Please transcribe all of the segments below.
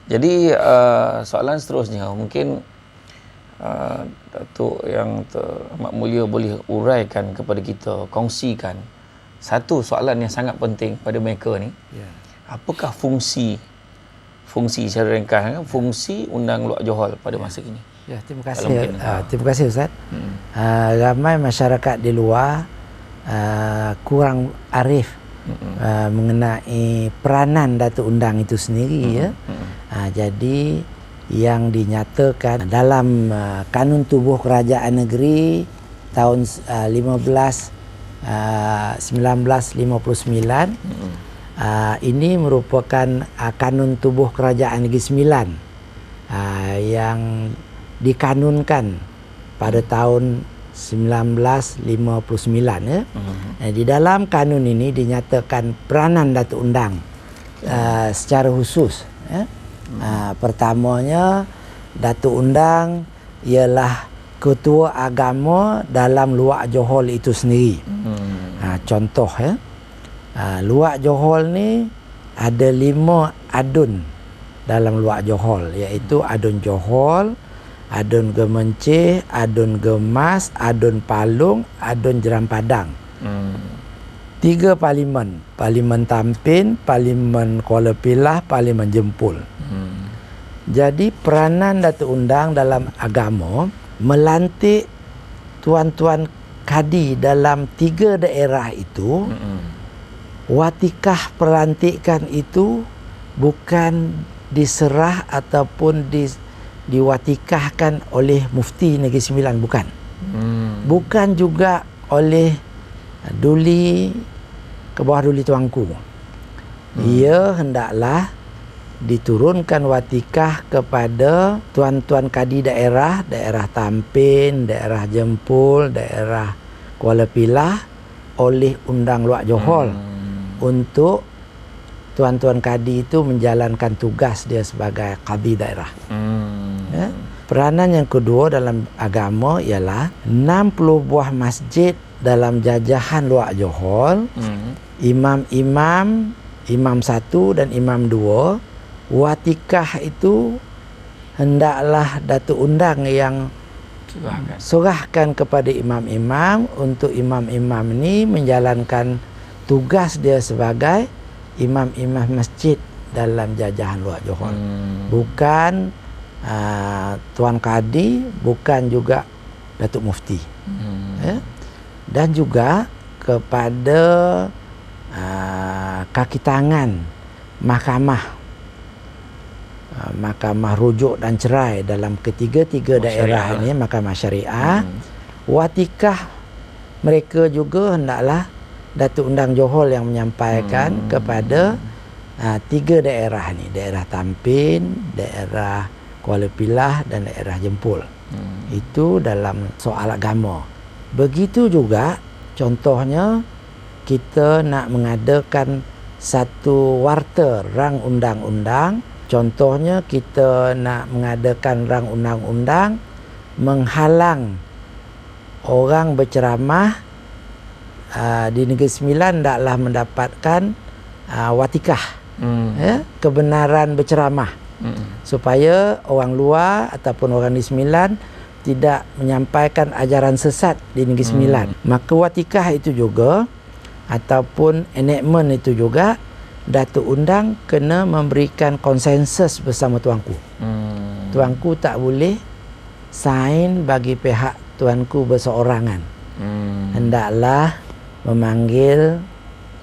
Jadi soalan seterusnya mungkin Datuk yang Amat Mulia boleh uraikan kepada kita, kongsikan satu soalan yang sangat penting pada mereka ni. Apakah fungsi secara ringkas, fungsi Undang Luak Johor pada masa kini? Ya, terima kasih. Terima kasih Ustaz. Ramai masyarakat di luar kurang arif mengenai peranan Datuk Undang itu sendiri. Jadi yang dinyatakan dalam Kanun Tubuh Kerajaan Negeri tahun 1959 ini merupakan Kanun Tubuh Kerajaan Negeri 9 yang dikanunkan pada tahun 1959 ya. Di dalam kanun ini dinyatakan peranan Datuk Undang secara khusus ya. Pertamanya, Datuk Undang ialah ketua agama dalam Luak Johor itu sendiri. Contoh ya, Luak Johor ni ada 5 adun dalam Luak Johor, iaitu Adun Johor, Adun Gemencih, Adun Gemas, Adun Palung, Adun Jeram Padang. 3 parlimen, Parlimen Tampin, Parlimen Kuala Pilah, Parlimen Jempol. Jadi peranan Datuk Undang dalam agama melantik tuan-tuan kadi dalam 3 daerah itu. Watikah pelantikan itu bukan diserah ataupun diwatikahkan oleh Mufti Negeri Sembilan, bukan. Bukan juga oleh Duli ke bawah Duli Tuanku. Ia hendaklah diturunkan watikah kepada tuan-tuan kadi daerah Tampin, daerah Jempol, daerah Kuala Pilah oleh Undang Luak Johor untuk tuan-tuan kadi itu menjalankan tugas dia sebagai kadi daerah. Ya. Peranan yang kedua dalam agama ialah 60 buah masjid dalam jajahan Luak Johor, imam-imam, imam 1 dan imam 2, watikah itu hendaklah Datuk Undang yang serahkan kepada imam-imam untuk imam-imam ini menjalankan tugas dia sebagai imam-imam masjid dalam jajahan Luak Johor. Bukan Tuan Kadi, bukan juga Datuk Mufti. Ya? Dan juga kepada kaki tangan Mahkamah Rujuk dan Cerai dalam ketiga-tiga daerah ini, Mahkamah Syariah. Watikah mereka juga hendaklah Datuk Undang Johor yang menyampaikan kepada 3 daerah ni, daerah Tampin, daerah Kuala Pilah dan daerah Jempol. Itu dalam soal agama. Begitu juga contohnya kita nak mengadakan satu warta rang undang-undang. Contohnya kita nak mengadakan rang undang-undang menghalang orang berceramah di Negeri Sembilan taklah mendapatkan watikah kebenaran berceramah, supaya orang luar ataupun orang di Sembilan tidak menyampaikan ajaran sesat di Negeri Sembilan. Maka watikah itu juga ataupun enactment itu juga Datuk Undang kena memberikan konsensus bersama tuanku. Tuanku tak boleh sign bagi pihak tuanku berseorangan. Hendaklah memanggil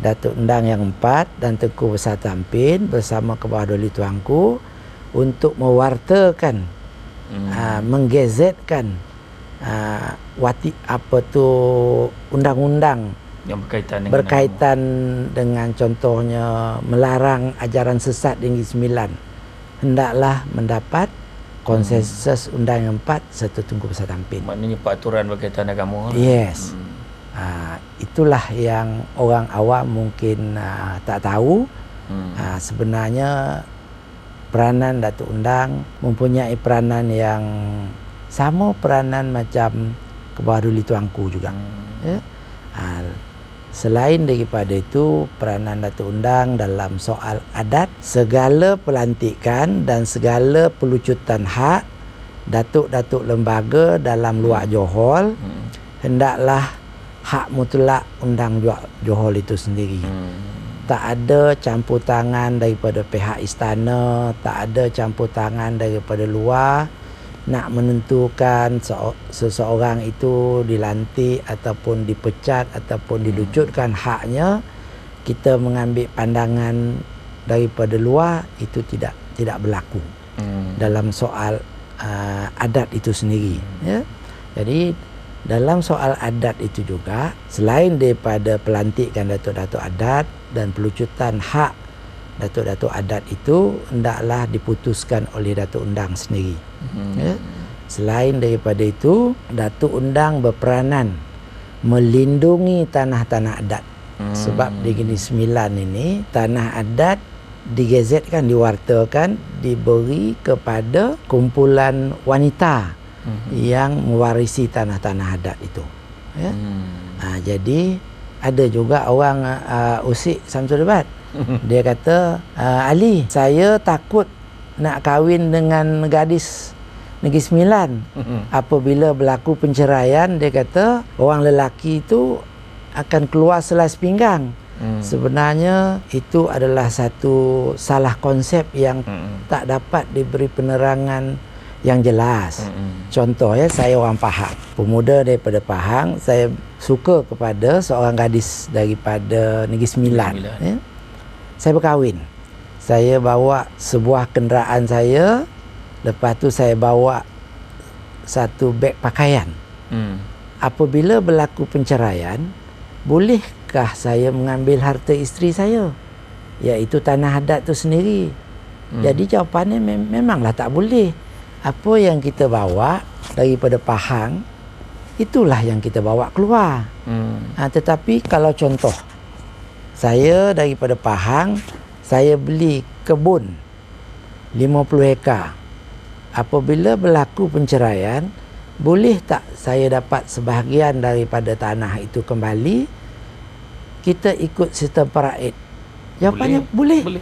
Datuk Undang yang 4 dan Tengku Besar Tampin bersama ke bawah Duli Tuanku untuk mewartakan, menggazetkan undang-undang yang berkaitan dengan contohnya melarang ajaran sesat di Negeri Sembilan. Hendaklah mendapat konsensus Undang yang 4 serta Tengku Besar Tampin. Maknanya peraturan berkaitan agama. Yes. Itulah yang orang awam mungkin tak tahu. Sebenarnya peranan Datuk Undang mempunyai peranan yang sama peranan macam ke bawah Duli Tuanku juga. Ya? Selain daripada itu, peranan Datuk Undang dalam soal adat, segala pelantikan dan segala pelucutan hak datuk-datuk lembaga dalam luar Johor hendaklah hak mutlak Undang Johor itu sendiri. Tak ada campur tangan daripada pihak istana, tak ada campur tangan daripada luar nak menentukan seseorang itu dilantik ataupun dipecat ataupun dilucutkan haknya. Kita mengambil pandangan daripada luar, itu tidak berlaku dalam soal adat itu sendiri, ya. Jadi dalam soal adat itu juga, selain daripada pelantikan datuk-datuk adat dan pelucutan hak datuk-datuk adat itu hendaklah diputuskan oleh Datuk Undang sendiri. Ya. Selain daripada itu, Datuk Undang berperanan melindungi tanah-tanah adat. Sebab di Negeri Sembilan ini tanah adat digazetkan, diwartakan, diberi kepada kumpulan wanita yang mewarisi tanah-tanah adat itu. Ya. Jadi ada juga orang Usik Samsul Debat. Dia kata, Ali, saya takut nak kahwin dengan gadis Negeri Sembilan. Apabila berlaku penceraian, dia kata orang lelaki itu akan keluar selas pinggang. Sebenarnya itu adalah satu salah konsep yang tak dapat diberi penerangan yang jelas. Contohnya, saya orang Pahang, pemuda daripada Pahang, saya suka kepada seorang gadis daripada Negeri Sembilan. Ya? Saya berkahwin. Saya bawa sebuah kenderaan saya, lepas tu saya bawa satu beg pakaian. Apabila berlaku penceraian, bolehkah saya mengambil harta isteri saya, iaitu tanah adat tu sendiri? Jadi jawapannya memanglah tak boleh. Apa yang kita bawa daripada Pahang, itulah yang kita bawa keluar. Tetapi kalau contoh, saya daripada Pahang, saya beli kebun 50 hektar. Apabila berlaku penceraian, boleh tak saya dapat sebahagian daripada tanah itu kembali? Kita ikut sistem paraid. Jawapannya boleh.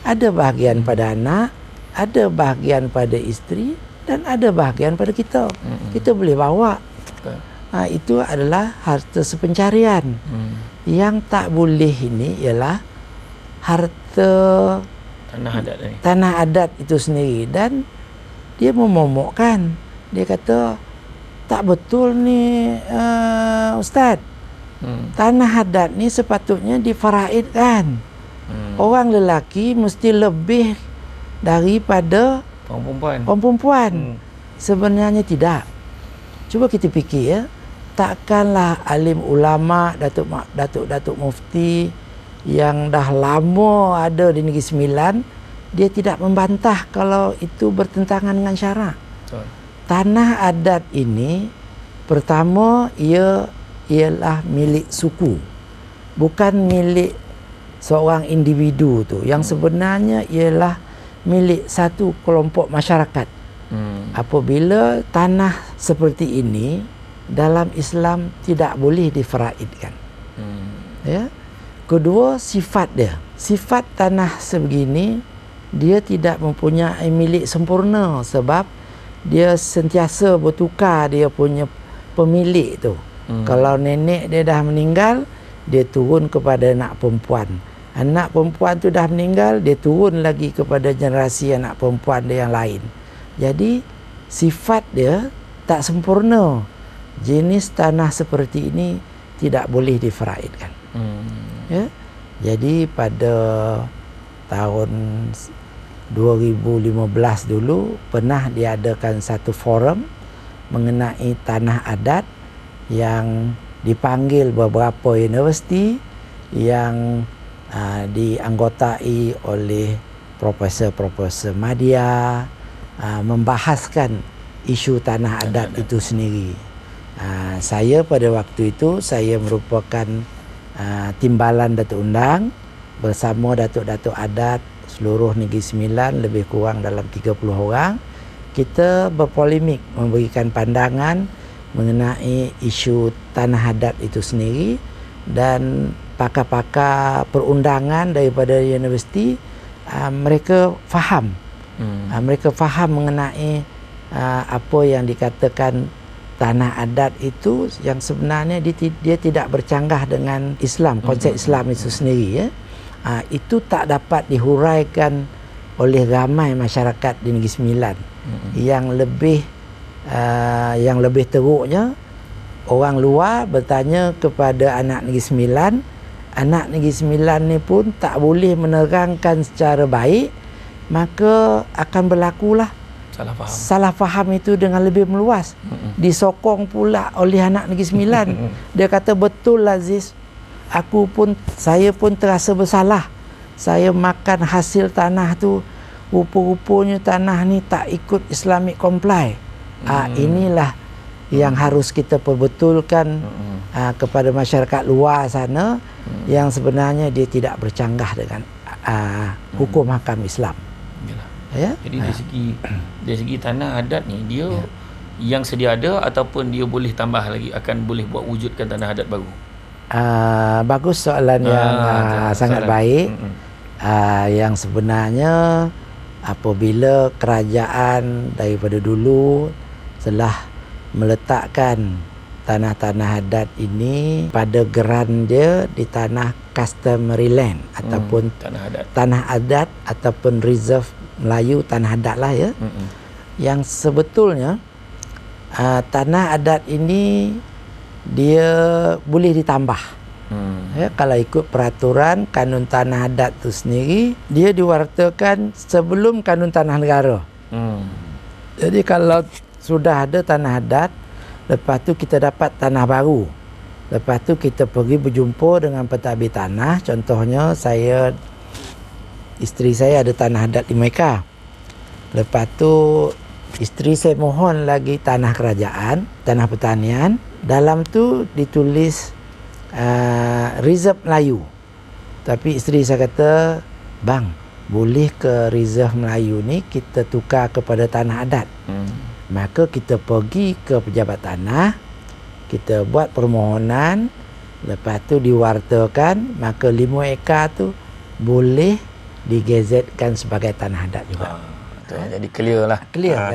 Ada bahagian pada anak, ada bahagian pada isteri, dan ada bahagian pada kita. Kita boleh bawa. Itu adalah harta sepencarian. Yang tak boleh ini ialah harta tanah adat itu sendiri. Dan dia memomokkan. Dia kata, tak betul ni Ustaz. Tanah adat ni sepatutnya difaraidkan. Orang lelaki mesti lebih daripada orang perempuan. Sebenarnya tidak. Cuba kita fikir, ya. Takkanlah alim ulama, datuk mufti yang dah lama ada di Negeri Sembilan, dia tidak membantah kalau itu bertentangan dengan syarak. Tanah adat ini, pertama, ialah milik suku, bukan milik seorang individu tu, yang sebenarnya ialah milik satu kelompok masyarakat. Apabila tanah seperti ini dalam Islam tidak boleh difaraidkan. Ya. Kedua, sifat dia. Sifat tanah sebegini, dia tidak mempunyai milik sempurna, sebab dia sentiasa bertukar dia punya pemilik tu. Kalau nenek dia dah meninggal, dia turun kepada anak perempuan. Anak perempuan tu dah meninggal, dia turun lagi kepada generasi anak perempuan dia yang lain. Jadi sifat dia tak sempurna. Jenis tanah seperti ini tidak boleh difaraidkan. Ya? Jadi pada tahun 2015 dulu pernah diadakan satu forum mengenai tanah adat yang dipanggil beberapa universiti yang dianggotai oleh profesor-profesor madya, membahaskan isu tanah adat itu sendiri. Saya pada waktu itu, saya merupakan timbalan Datuk Undang bersama datuk-datuk adat seluruh Negeri Sembilan, lebih kurang dalam 30 orang. Kita berpolemik, memberikan pandangan mengenai isu tanah adat itu sendiri, dan pakar-pakar perundangan daripada universiti, mereka faham. Mereka faham mengenai apa yang dikatakan tanah adat itu, yang sebenarnya dia tidak bercanggah dengan Islam, konsep Islam itu sendiri, ya. Itu tak dapat dihuraikan oleh ramai masyarakat di Negeri Sembilan. Yang lebih teruknya, orang luar bertanya kepada anak Negeri Sembilan, anak Negeri Sembilan ni pun tak boleh menerangkan secara baik, maka akan berlakulah salah faham itu dengan lebih meluas. Disokong pula oleh anak Negeri Sembilan. Dia kata, betul Aziz, saya pun terasa bersalah. Saya makan hasil tanah tu, rupa-rupanya tanah ni tak ikut Islamic comply. Inilah yang harus kita perbetulkan kepada masyarakat luar sana, yang sebenarnya dia tidak bercanggah dengan hukum hakam Islam. Ya? Jadi dari segi tanah adat ni, dia yang sedia ada ataupun dia boleh tambah lagi, akan boleh buat wujudkan tanah adat baru? Bagus soalan yang sangat baik. Yang sebenarnya apabila kerajaan daripada dulu telah meletakkan tanah-tanah adat ini pada geran dia di tanah customary land, ataupun tanah adat ataupun reserve Melayu, tanah adat lah, ya. Yang sebetulnya tanah adat ini dia boleh ditambah. Ya, kalau ikut peraturan kanun tanah adat tu sendiri, dia diwartakan sebelum kanun tanah negara. Jadi kalau sudah ada tanah adat, lepas tu kita dapat tanah baru, lepas tu kita pergi berjumpa dengan pentadbir tanah. Contohnya, isteri saya ada tanah adat di Mekah. Lepas tu isteri saya mohon lagi tanah kerajaan, tanah pertanian. Dalam tu ditulis reserve Melayu. Tapi isteri saya kata, bang, boleh ke reserve Melayu ni kita tukar kepada tanah adat? Maka kita pergi ke pejabat tanah, kita buat permohonan, lepas tu diwartakan, maka 5 ekar tu boleh digazetkan sebagai tanah adat juga. Jadi clear lah. Clear.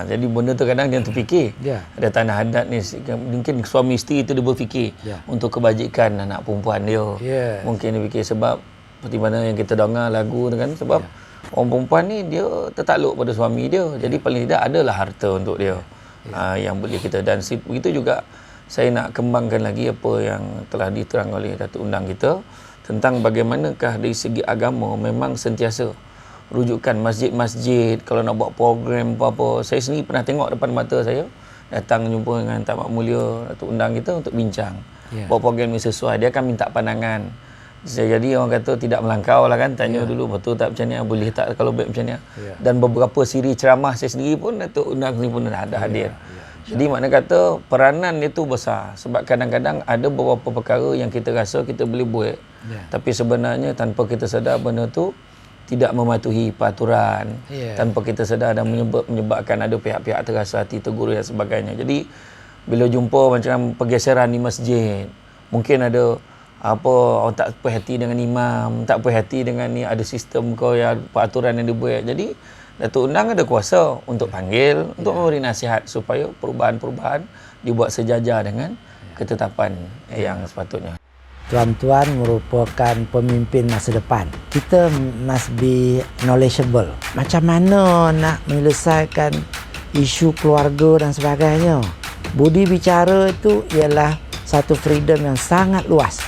Jadi benda tu kadang dia terfikir. Ada tanah adat ni, mungkin suami isteri tu dia berfikir untuk kebajikan anak perempuan dia. Mungkin dia fikir sebab seperti mana yang kita dengar lagu tu kan, sebab orang perempuan ni dia tertakluk pada suami dia. Jadi paling tidak adalah harta untuk dia yang boleh kita. Dan begitu juga saya nak kembangkan lagi apa yang telah diterang oleh Datuk Undang kita tentang bagaimanakah dari segi agama memang sentiasa rujukan masjid-masjid. Kalau nak buat program apa-apa, saya sendiri pernah tengok depan mata saya, datang jumpa dengan Tamat Mulia Datuk Undang kita untuk bincang buat program yang sesuai. Dia akan minta pandangan. Jadi orang kata tidak melangkau lah kan, tanya dulu betul tak macam ni, boleh tak kalau baik macam ni. Dan beberapa siri ceramah saya sendiri pun Datuk Undang sendiri pun dah hadir. Jadi makna kata peranan itu besar, sebab kadang-kadang ada beberapa perkara yang kita rasa kita boleh buat, tapi sebenarnya tanpa kita sedar benda tu tidak mematuhi peraturan, tanpa kita sedar dan menyebabkan ada pihak-pihak terasa hati, tegur dan sebagainya. Jadi bila jumpa macam pergeseran di masjid, mungkin ada orang tak puas hati dengan imam, tak puas hati dengan ni, ada sistem kau yang peraturan yang dibuat. Jadi Datuk Undang ada kuasa untuk panggil, untuk memberi nasihat supaya perubahan-perubahan dibuat sejajar dengan ketetapan yang sepatutnya. Tuan-tuan merupakan pemimpin masa depan. Kita must be knowledgeable. Macam mana nak menyelesaikan isu keluarga dan sebagainya. Budi bicara itu ialah satu freedom yang sangat luas.